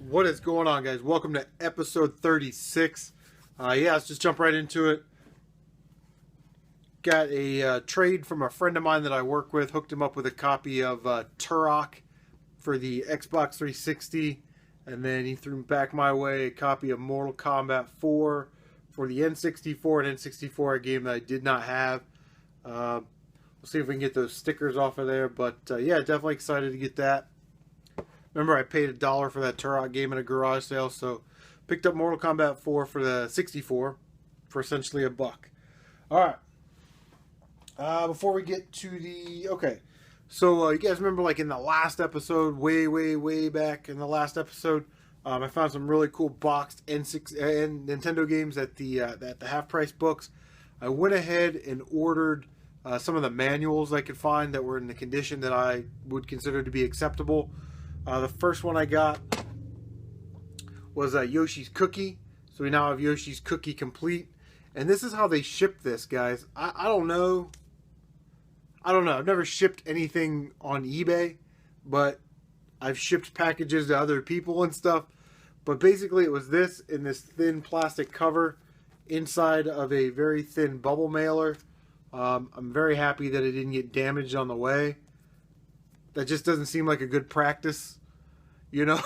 What is going on, guys? Welcome to episode 36. Let's just jump right into it. Got a trade from a friend of mine that I work with. Hooked him up with a copy of Turok for the Xbox 360. And then he threw back my way a copy of Mortal Kombat 4 for the N64 and N64, a game that I did not have. We'll see if we can get those stickers off of there. But definitely excited to get that. Remember, I paid $1 for that Turok game in a garage sale, so picked up Mortal Kombat 4 for the 64 for essentially $1. All right. Before we get to the... Okay. So, you guys remember, like, in the last episode, way back in the last episode, I found some really cool boxed N6 and Nintendo games at the half-price books. I went ahead and ordered some of the manuals I could find that were in the condition that I would consider to be acceptable. The first one I got was Yoshi's Cookie. So we now have Yoshi's Cookie complete. And this is how they ship this, guys. I don't know. I've never shipped anything on eBay, but I've shipped packages to other people and stuff. But basically it was this in this thin plastic cover inside of a very thin bubble mailer. I'm very happy that it didn't get damaged on the way. That just doesn't seem like a good practice, you know,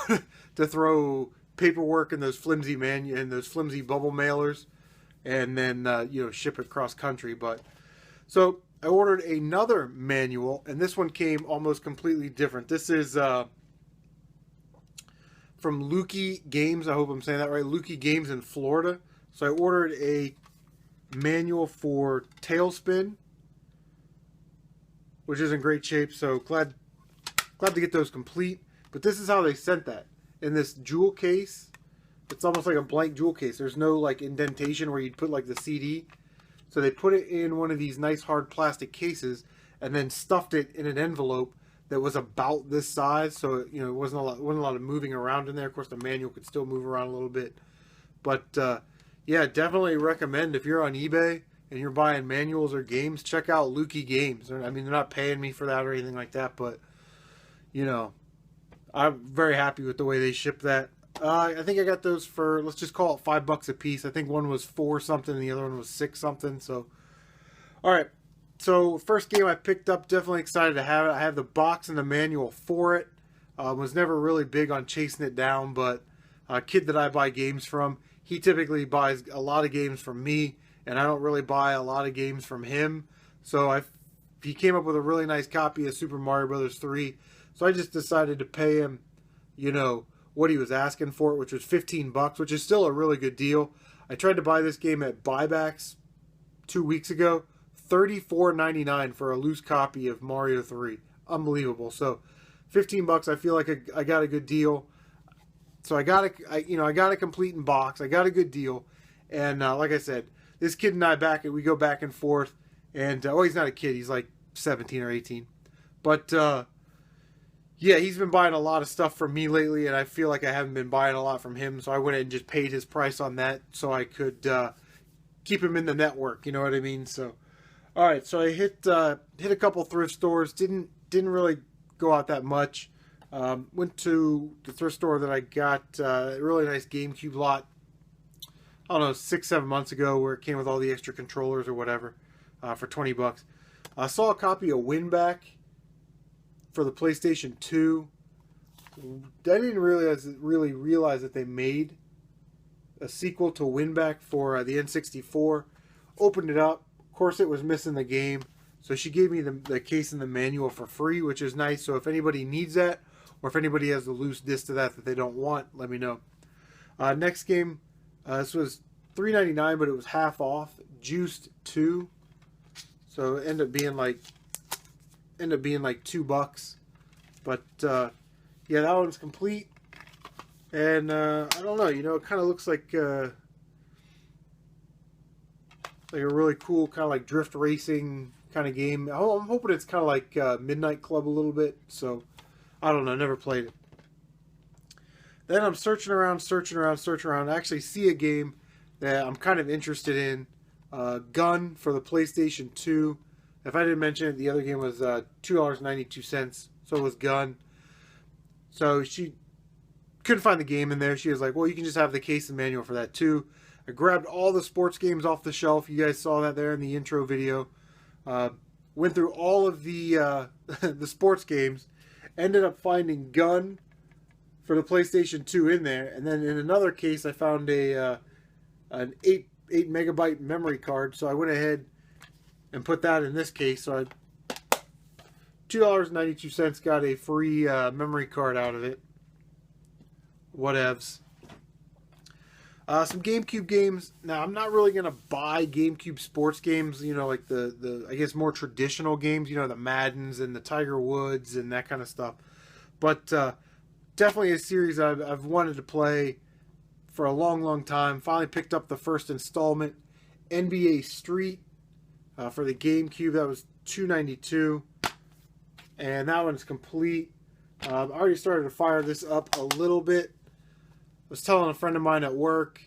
to throw paperwork in those flimsy bubble mailers and then ship it cross country. But so I ordered another manual, and this one came almost completely different. This is from Lukey Games. I hope I'm saying that right. Lukey Games in Florida. So I ordered a manual for Tailspin, which is in great shape. So glad to get those complete. But this is how they sent that. In this jewel case. It's almost like a blank jewel case. There's no like indentation where you'd put like the CD. So they put it in one of these nice hard plastic cases and then stuffed it in an envelope that was about this size. So it wasn't a lot of moving around in there. Of course the manual could still move around a little bit. But definitely recommend if you're on eBay and you're buying manuals or games, check out Lukey Games. I mean, they're not paying me for that or anything like that, but I'm very happy with the way they ship that. I think I got those for, let's just call it $5 a piece. I think one was 4 something and the other one was 6 something. So, all right. So, first game I picked up, definitely excited to have it. I have the box and the manual for it. Was never really big on chasing it down, but a kid that I buy games from, he typically buys a lot of games from me, and I don't really buy a lot of games from him. So, he came up with a really nice copy of Super Mario Bros. 3. So I just decided to pay him, what he was asking for it, which was $15, which is still a really good deal. I tried to buy this game at buybacks 2 weeks ago. $34.99 for a loose copy of Mario 3. Unbelievable. So $15, I feel like I got a good deal. So I got a complete in box. I got a good deal. And like I said, this kid and I we go back and forth. And, he's not a kid. He's like 17 or 18. But, he's been buying a lot of stuff from me lately, and I feel like I haven't been buying a lot from him, so I went ahead and just paid his price on that so I could keep him in the network, you know what I mean? So, all right, so I hit a couple thrift stores, didn't really go out that much. Went to the thrift store that I got a really nice GameCube lot, I don't know, 6-7 months ago, where it came with all the extra controllers or whatever for $20. I saw a copy of Winback for the PlayStation 2. I didn't really realize that they made a sequel to Winback for the N64. Opened it up. Of course, it was missing the game. So she gave me the case and the manual for free, which is nice. So if anybody needs that, or if anybody has a loose disc to that they don't want, let me know. Next game, this was $3.99, but it was half off. Juiced 2. So it ended up being like $2, but that one's complete. And I don't know, it kind of looks like a really cool kind of like drift racing kind of game. I'm hoping it's kind of like Midnight Club a little bit. So I don't know, never played it. Then I'm searching around. I actually see a game that I'm kind of interested in. Gun for the PlayStation 2. If I didn't mention it, the other game was $2.92. So it was Gun. So she couldn't find the game in there. She was like, well, you can just have the case and manual for that too. I grabbed all the sports games off the shelf. You guys saw that there in the intro video. Went through all of the the sports games. Ended up finding Gun for the PlayStation 2 in there. And then in another case, I found an 8 megabyte memory card. So I went ahead and put that in this case. So I $2.92 got a free memory card out of it. Whatevs. Some GameCube games. Now, I'm not really going to buy GameCube sports games, you know, like the I guess, more traditional games, you know, the Maddens and the Tiger Woods and that kind of stuff. But definitely a series I've wanted to play for a long, long time. Finally picked up the first installment, NBA Street, for the GameCube. That was $2.92. And that one's complete. I already started to fire this up a little bit. I was telling a friend of mine at work,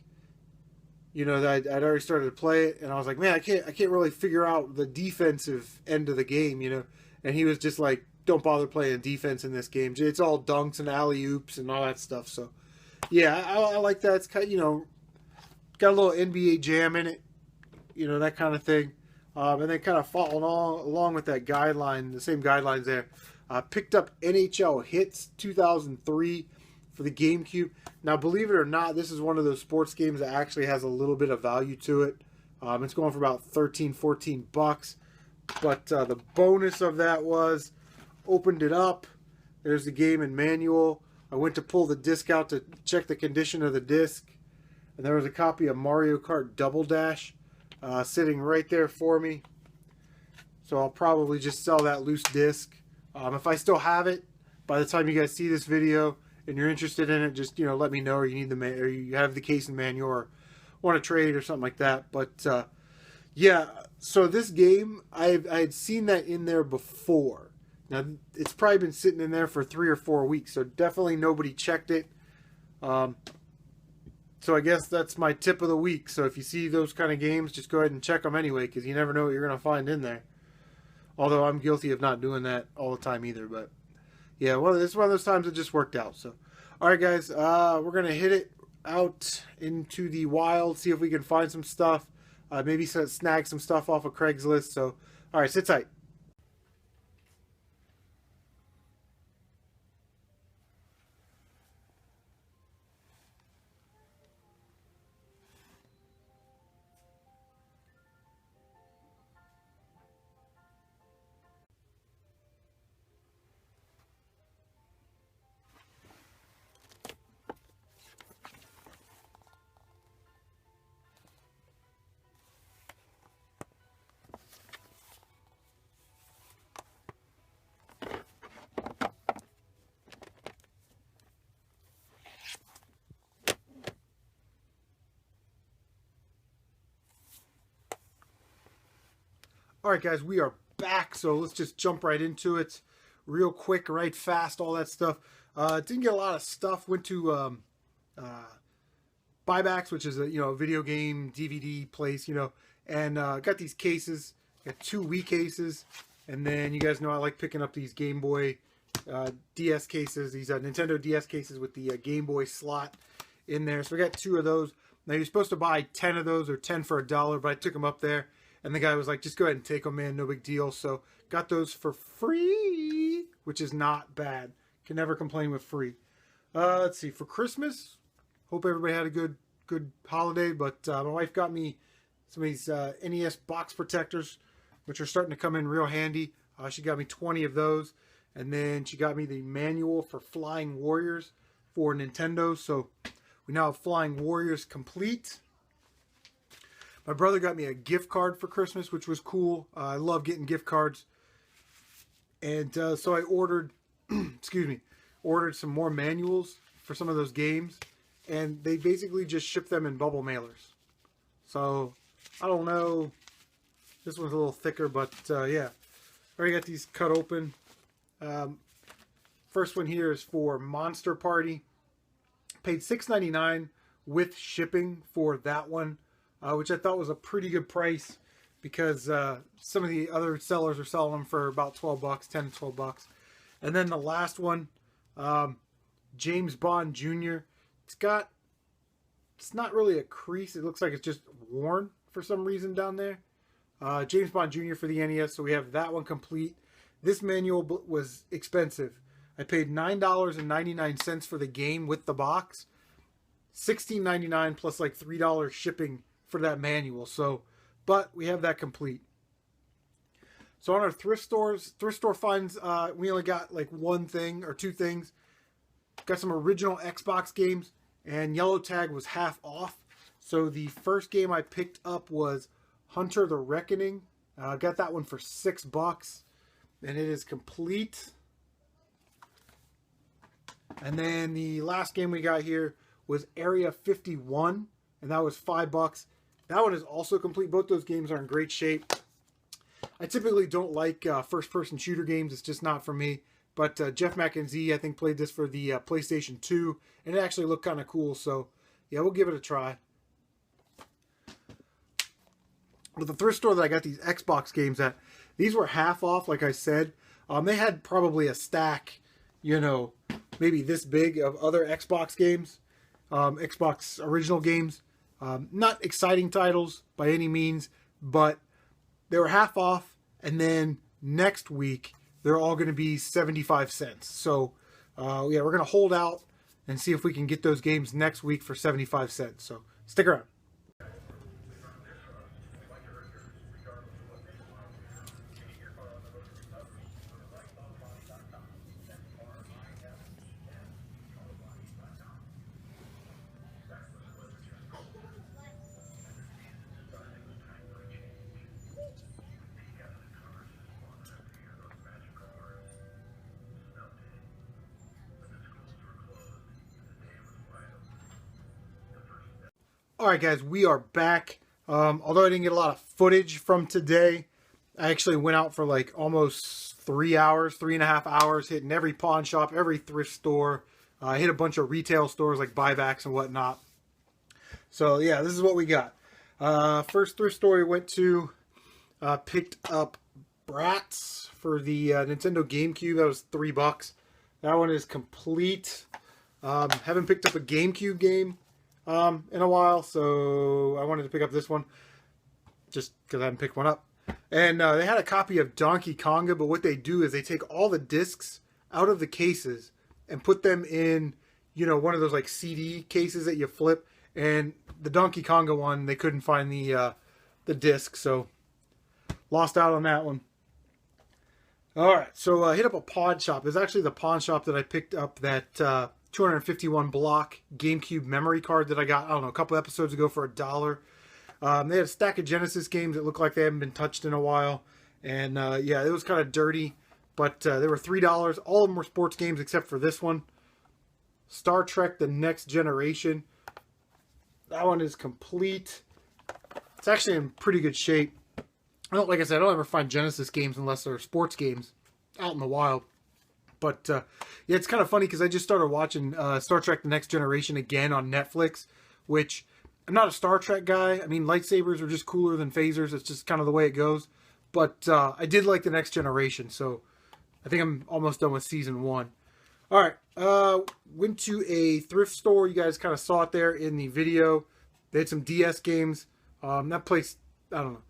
you know, that I'd already started to play it, and I was like, man, I can't really figure out the defensive end of the game, you know. And he was just like, don't bother playing defense in this game. It's all dunks and alley-oops and all that stuff. So, yeah, I like that. It's kind of, you know, got a little NBA Jam in it, you know, that kind of thing. And then kind of following along with that guideline, the same guidelines there. Picked up NHL Hits 2003 for the GameCube. Now, believe it or not, this is one of those sports games that actually has a little bit of value to it. It's going for about 13, 14 bucks. But the bonus of that was, opened it up. There's the game and manual. I went to pull the disc out to check the condition of the disc. And there was a copy of Mario Kart Double Dash sitting right there for me. So I'll probably just sell that loose disc. If I still have it, by the time you guys see this video, and you're interested in it, just, you know, let me know, or you need or you have the case and manual, or want to trade or something like that. But yeah, so this game, I had seen that in there before. Now it's probably been sitting in there for 3 or 4 weeks, so definitely nobody checked it. So I guess that's my tip of the week. So if you see those kind of games, just go ahead and check them anyway, because you never know what you're going to find in there. Although I'm guilty of not doing that all the time either, but yeah, well, it's one of those times it just worked out. So, all right, guys, we're going to hit it out into the wild, see if we can find some stuff, maybe snag some stuff off of Craigslist. So, all right, sit tight. All right, guys, we are back, so let's just jump right into it real quick, right fast, all that stuff. Didn't get a lot of stuff. Went to Buybacks, which is a video game DVD place, and got these cases. Got 2 Wii cases, and then you guys know I like picking up these Game Boy DS cases, these Nintendo DS cases with the Game Boy slot in there. So we got 2 of those. Now you're supposed to buy 10 of those, or 10 for $1, but I took them up there. And the guy was like, just go ahead and take them, man. No big deal. So got those for free, which is not bad. Can never complain with free. Let's see. For Christmas, hope everybody had a good holiday. But my wife got me some of these NES box protectors, which are starting to come in real handy. She got me 20 of those. And then she got me the manual for Flying Warriors for Nintendo. So we now have Flying Warriors complete. My brother got me a gift card for Christmas, which was cool. I love getting gift cards. And so I ordered, ordered some more manuals for some of those games. And they basically just ship them in bubble mailers. So, I don't know. This one's a little thicker, but yeah. I already got these cut open. First one here is for Monster Party. Paid $6.99 with shipping for that one. Which I thought was a pretty good price, because some of the other sellers are selling them for about 12 bucks, 10 to 12 bucks. And then the last one, James Bond Jr. It's not really a crease. It looks like it's just worn for some reason down there. James Bond Jr. for the NES, so we have that one complete. This manual was expensive. I paid $9.99 for the game with the box. $16.99 plus like $3 shipping for that manual. So, but we have that complete. So on our thrift store finds, we only got like one thing or two things. Got some original Xbox games, and yellow tag was half off. So the first game I picked up was Hunter the Reckoning. Got that one for $6, and it is complete. And then the last game we got here was Area 51, and that was $5. That one is also complete. Both those games are in great shape. I typically don't like first-person shooter games. It's just not for me. But Jeff McKenzie, I think, played this for the PlayStation 2, and it actually looked kind of cool. So, yeah, we'll give it a try. With the thrift store that I got these Xbox games at, these were half off, like I said. They had probably a stack, you know, maybe this big of other Xbox games, Xbox original games. Not exciting titles by any means, but they were half off, and then next week they're all going to be 75 cents. So, yeah, we're going to hold out and see if we can get those games next week for 75 cents. So, stick around. Alright guys, we are back. Although I didn't get a lot of footage from today, I actually went out for like almost 3 hours, 3.5 hours, hitting every pawn shop, every thrift store. I hit a bunch of retail stores like buybacks and whatnot. So yeah, this is what we got. First thrift store we went to, picked up Bratz for the Nintendo GameCube. That was $3. That one is complete. Haven't picked up a GameCube game in a while, so I wanted to pick up this one just because I haven't picked one up. And they had a copy of Donkey Konga, but what they do is they take all the discs out of the cases and put them in, you know, one of those like CD cases that you flip. And the Donkey Konga one, they couldn't find the disc, so lost out on that one. All right, so hit up a pawn shop. It's actually the pawn shop that I picked up that 251 block GameCube memory card that I got, I don't know, a couple episodes ago for $1. They had a stack of Genesis games that look like they haven't been touched in a while. And yeah, it was kind of dirty, but they were $3. All of them were sports games except for this one. Star Trek The Next Generation. That one is complete. It's actually in pretty good shape. Like I said, I don't ever find Genesis games unless they're sports games out in the wild. But, yeah, it's kind of funny because I just started watching Star Trek The Next Generation again on Netflix, which I'm not a Star Trek guy. I mean, lightsabers are just cooler than phasers. It's just kind of the way it goes. But I did like The Next Generation, so I think I'm almost done with Season 1. All right, went to a thrift store. You guys kind of saw it there in the video. They had some DS games. That place, I don't know.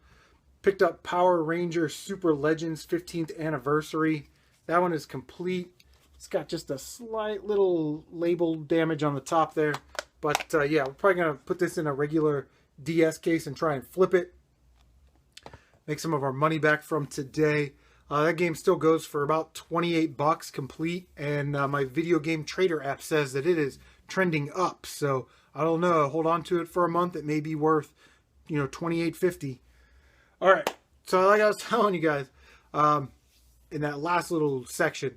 Picked up Power Rangers Super Legends 15th Anniversary. That one is complete. It's got just a slight little label damage on the top there. But yeah, we're probably going to put this in a regular DS case and try and flip it. Make some of our money back from today. That game still goes for about $28 complete. And my video game trader app says that it is trending up. So I don't know. Hold on to it for a month. It may be worth, you know, $28.50. All right. So like I was telling you guys, in that last little section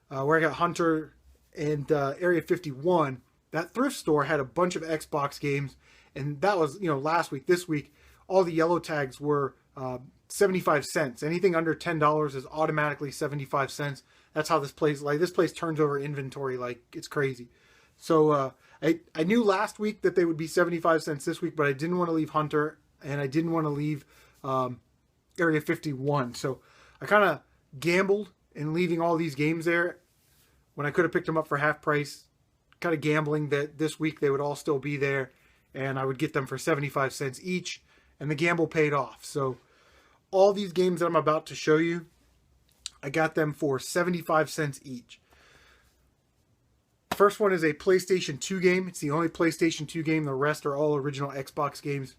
where I got Hunter and Area 51, that thrift store had a bunch of Xbox games, and that was, you know, last week. This week, all the yellow tags were 75 cents. Anything under $10 is automatically 75 cents. That's how this place, like, this place turns over inventory like it's crazy. So I knew last week that they would be 75 cents this week, but I didn't want to leave Hunter, and I didn't want to leave Area 51. So I kind of gambled in leaving all these games there when I could have picked them up for half price kind of gambling that this week they would all still be there, and I would get them for 75 cents each, and the gamble paid off. So all these games that I'm about to show you, I got them for 75 cents each. First one is a PlayStation 2 game. It's the only PlayStation 2 game. The rest are all original Xbox games.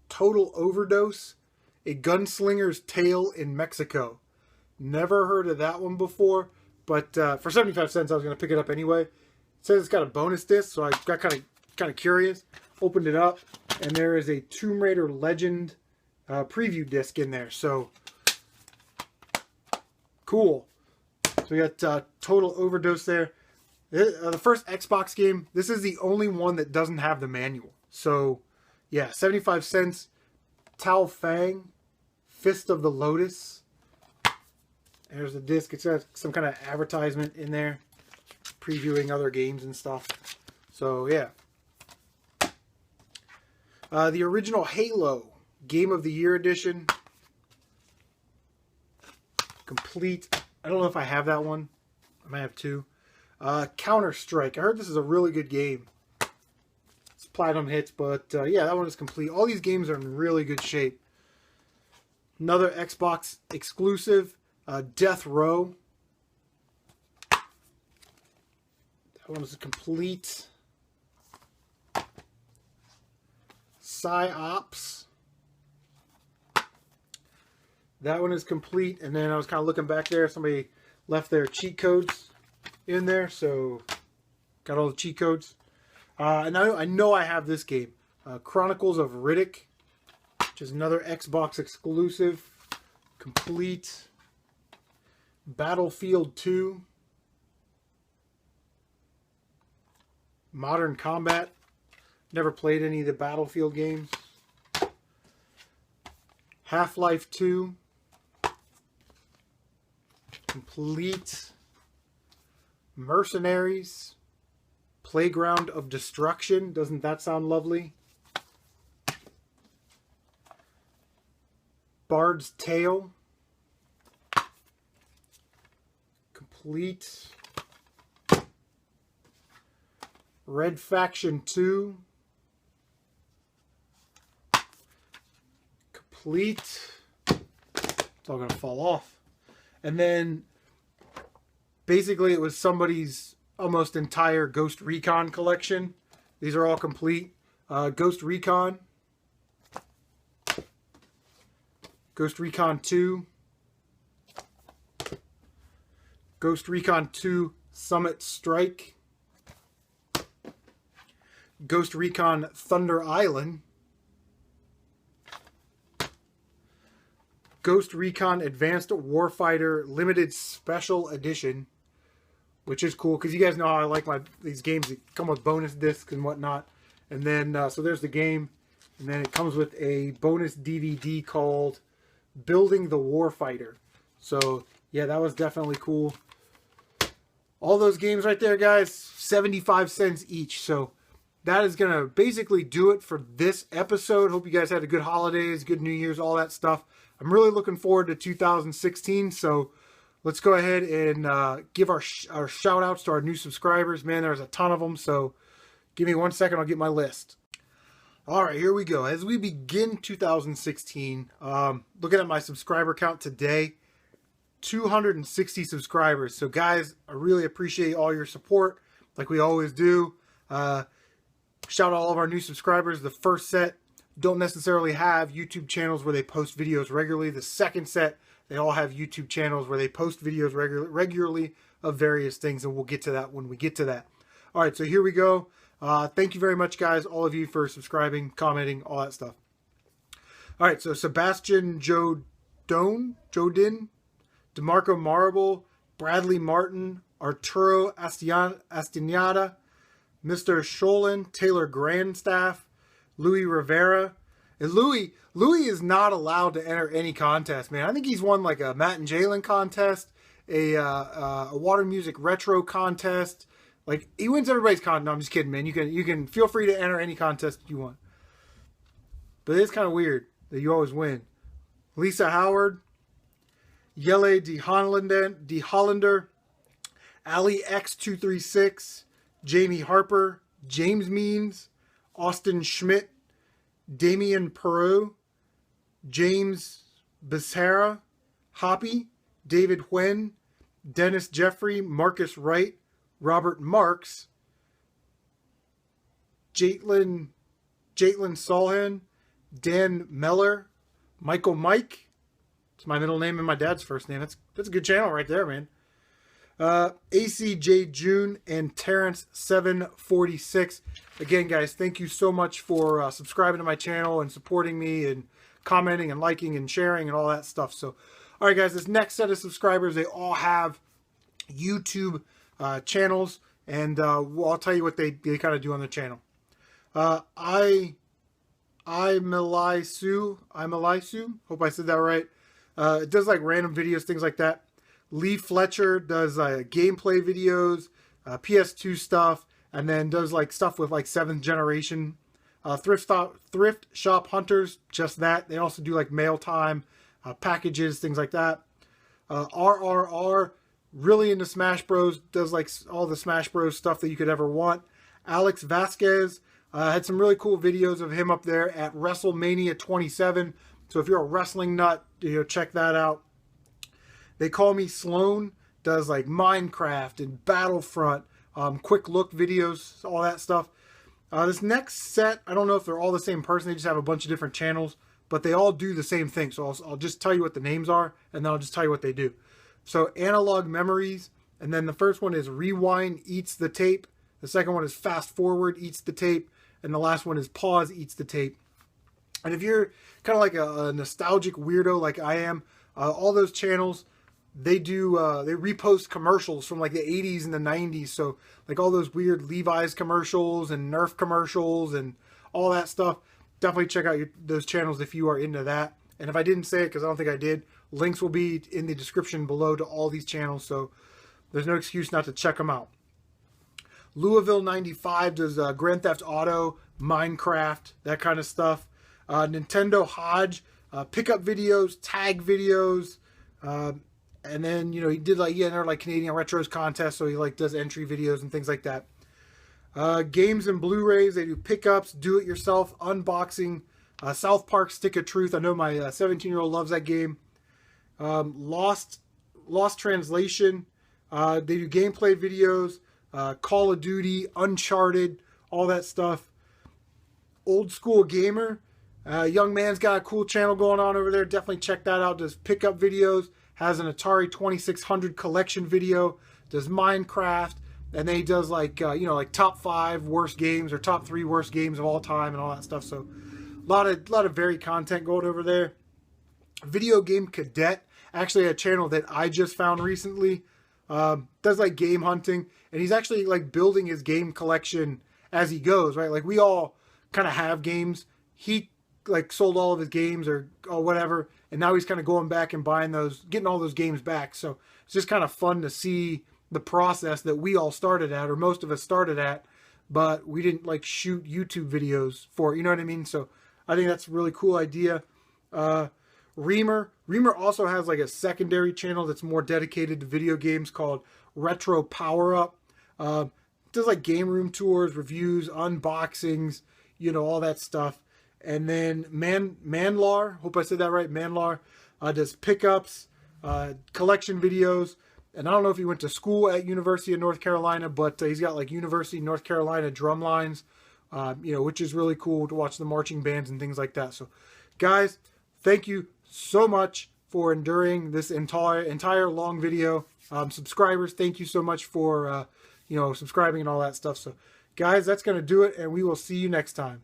Total Overdose, A Gunslinger's Tale in Mexico. Never heard of that one before, but for 75 cents I was going to pick it up anyway. It says it's got a bonus disc, so I got kind of curious. Opened it up, and there is a Tomb Raider Legend preview disc in there. So cool. So we got Total Overdose there. The first Xbox game, this is the only one that doesn't have the manual. So, yeah, 75 cents. Tao Fang, Fist of the Lotus. There's the disc. It's got some kind of advertisement in there, previewing other games and stuff. So, yeah. The original Halo Game of the Year edition. Complete. I don't know if I have that one. I might have two. Counter-Strike. I heard this is a really good game. It's platinum hits, but yeah, that one is complete. All these games are in really good shape. Another Xbox exclusive, Death Row. That one is complete. Psyops. That one is complete. And then I was kind of looking back there. Somebody left their cheat codes in there, so got all the cheat codes. And I know I have this game, Chronicles of Riddick, which is another Xbox exclusive, complete. Battlefield 2, Modern Combat. Never played any of the Battlefield games. Half-Life 2, complete. Mercenaries, Playground of Destruction. Doesn't that sound lovely? Bard's Tale, complete. Red Faction 2, complete. It's all going to fall off. And then basically, it was somebody's almost entire Ghost Recon collection. These are all complete. Ghost Recon. Ghost Recon 2. Ghost Recon 2 Summit Strike. Ghost Recon Thunder Island. Ghost Recon Advanced Warfighter Limited Special Edition, which is cool because you guys know how I like these games that come with bonus discs and whatnot. And then, so there's the game, and then it comes with a bonus DVD called Building the Warfighter. So, yeah, that was definitely cool. All those games right there, guys, 75 cents each. So, that is going to basically do it for this episode. Hope you guys had a good holidays, good New Year's, all that stuff. I'm really looking forward to 2016, so let's go ahead and give our shout outs to our new subscribers. Man, there's a ton of them, so give me 1 second, I'll get my list. All right, here we go. As we begin 2016, looking at my subscriber count today, 260 subscribers. So guys, I really appreciate all your support, like we always do. Shout out all of our new subscribers. The first set don't necessarily have YouTube channels where they post videos regularly. The second set, they all have YouTube channels where they post videos regularly of various things, and we'll get to that when we get to that. All right, so here we go. Thank you very much, guys, all of you, for subscribing, commenting, all that stuff. All right, so Sebastian Jodin, DeMarco Marble, Bradley Martin, Arturo Astignada, Mr. Scholin, Taylor Grandstaff, Louis Rivera. And Louis is not allowed to enter any contest, man. I think he's won like a Matt and Jalen contest, a Water Music Retro contest. Like, he wins everybody's contest. No, I'm just kidding, man. You can feel free to enter any contest you want. But it's kind of weird that you always win. Lisa Howard, Yele De Hollander, Ali X236, Jamie Harper, James Means, Austin Schmidt, Damian Perot, James Becerra, Hoppy, David Huen, Dennis Jeffrey, Marcus Wright, Robert Marks, Jaitlin Solhan, Dan Meller, Michael Mike. It's my middle name and my dad's first name. That's a good channel right there, man. ACJ June and Terrence 746. Again, guys, thank you so much for subscribing to my channel and supporting me and commenting and liking and sharing and all that stuff. So, all right, guys, this next set of subscribers, they all have YouTube channels, and I'll tell you what they kind of do on their channel. Imili Su, hope I said that right. It does like random videos, things like that. Lee Fletcher does gameplay videos, PS2 stuff, and then does like stuff with like 7th generation. Thrift Shop Hunters, just that. They also do like mail time, packages, things like that. RRR, really into Smash Bros, does like all the Smash Bros stuff that you could ever want. Alex Vasquez had some really cool videos of him up there at WrestleMania 27. So if you're a wrestling nut, check that out. They Call Me Sloan does like Minecraft and Battlefront, quick look videos, all that stuff. This next set, I don't know if they're all the same person. They just have a bunch of different channels, but they all do the same thing. So I'll just tell you what the names are, and then I'll just tell you what they do. So Analong Memories, and then the first one is Rewind Eats the Tape. The second one is Fast Forward Eats the Tape, and the last one is Pause Eats the Tape. And if you're kind of like a nostalgic weirdo like I am, all those channels, they repost commercials from like the 80s and the 90s. So like all those weird Levi's commercials and Nerf commercials and all that stuff. Definitely check out those channels if you are into that. And if I didn't say it, because I don't think I did, links will be in the description below to all these channels. So there's no excuse not to check them out. Louisville 95 does Grand Theft Auto, Minecraft, that kind of stuff. Nintendo Hodge, pickup videos, tag videos, and then, he did he entered like Canadian Retros contest, so he like does entry videos and things like that. Games and Blu Rays, they do pickups, do it yourself, unboxing, South Park Stick of Truth. I know my 17-year-old loves that game. Lost Translation, they do gameplay videos, Call of Duty, Uncharted, all that stuff. OldSkoolGamer, young man's got a cool channel going on over there. Definitely check that out. Does pickup videos, has an Atari 2600 collection video, does Minecraft, and then he does like like top 5 worst games or top 3 worst games of all time and all that stuff. So a lot of varied content going over there. Video Game Cadet, actually a channel that I just found recently, does like game hunting, and he's actually like building his game collection as he goes, right? Like we all kind of have games. He like sold all of his games or whatever, and now he's kind of going back and buying those, getting all those games back. So it's just kind of fun to see the process that we all started at, or most of us started at, but we didn't like shoot YouTube videos for, you know what I mean? So I think that's a really cool idea. Remmer also has like a secondary channel that's more dedicated to video games called Retro Power Up. Does like game room tours, reviews, unboxings, all that stuff. And then Mandlar, hope I said that right, Mandlar, does pickups, collection videos. And I don't know if he went to school at University of North Carolina, but he's got like University of North Carolina drum lines, which is really cool to watch the marching bands and things like that. So guys, thank you so much for enduring this entire long video. Subscribers, thank you so much for, subscribing and all that stuff. So guys, that's going to do it, and we will see you next time.